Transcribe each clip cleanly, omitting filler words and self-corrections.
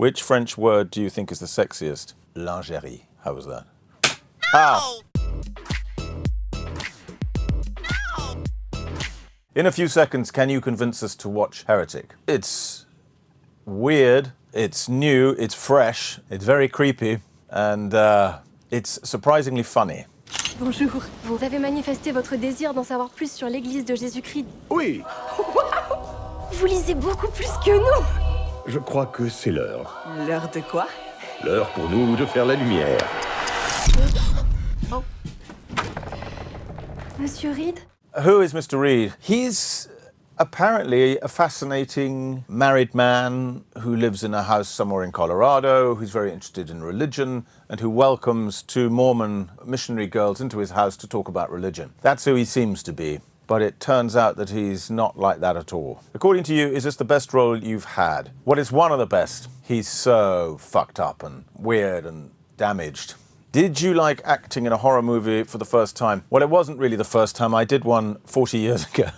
Which French word do you think is the sexiest? Lingerie. How was that? Ow! In a few seconds, can you convince us to watch Heretic? It's weird, it's new, it's fresh, it's very creepy, and it's surprisingly funny. Bonjour. Vous avez manifesté votre désir d'en savoir plus sur l'église de Jésus-Christ. Oui, Vous lisez beaucoup plus que nous. je crois que c'est l'heure. L'heure de quoi? L'heure pour nous de faire la lumière. Oh. Monsieur Reed? Who is Mr. Reed? He's apparently a fascinating married man who lives in a house somewhere in Colorado, who's very interested in religion, and who welcomes two Mormon missionary girls into his house to talk about religion. That's who he seems to be, but it turns out that he's not like that at all. According to you, is this the best role you've had? Well, it's one of the best. He's so fucked up and weird and damaged. Did you like acting in a horror movie for the first time? Well, it wasn't really the first time. I did one 40 years ago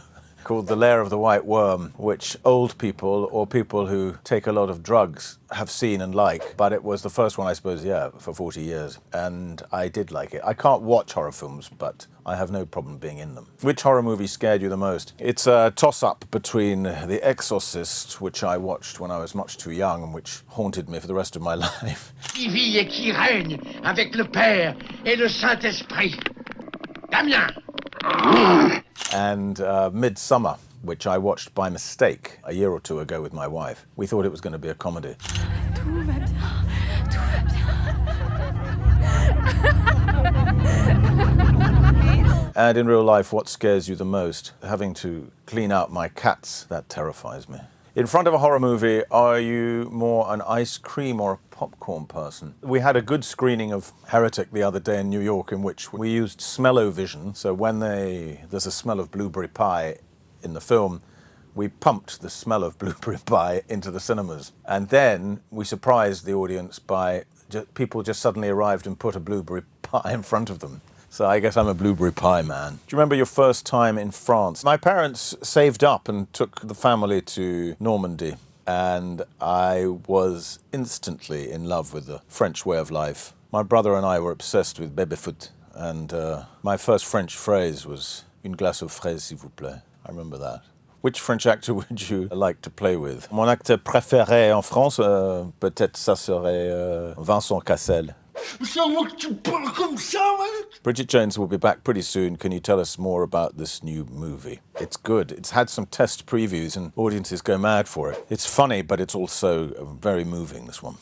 called The Lair of the White Worm, which old people or people who take a lot of drugs have seen and like. But it was the first one, I suppose, for 40 years. And I did like it. I can't watch horror films, but I have no problem being in them. Which horror movie scared you the most? It's a toss-up between The Exorcist, which I watched when I was much too young and which haunted me for the rest of my life. Qui vit et qui règne avec le Père et le Saint-Esprit. Damien! And Midsummer, which I watched by mistake a year or two ago with my wife. We thought it was going to be a comedy. Tout va bien. Tout va bien. And in real life, what scares you the most? Having to clean out my cats, that terrifies me. In front of a horror movie, are you more an ice cream or a popcorn person? We had a good screening of Heretic the other day in New York in which we used smell-o-vision. So when there's a smell of blueberry pie in the film, we pumped the smell of blueberry pie into the cinemas. And then we surprised the audience by people just suddenly arrived and put a blueberry pie in front of them. So I guess I'm a blueberry pie man. Do you remember your first time in France? My parents saved up and took the family to Normandy. And I was instantly in love with the French way of life. My brother and I were obsessed with baby-foot. And my first French phrase was, une glace aux fraises, s'il vous plaît. I remember that. Which French actor would you like to play with? Mon acteur préféré en France, peut-être ça serait Vincent Cassel. Bridget Jones will be back pretty soon. Can you tell us more about this new movie? It's good. It's had some test previews and audiences go mad for it. It's funny, but it's also very moving, this one.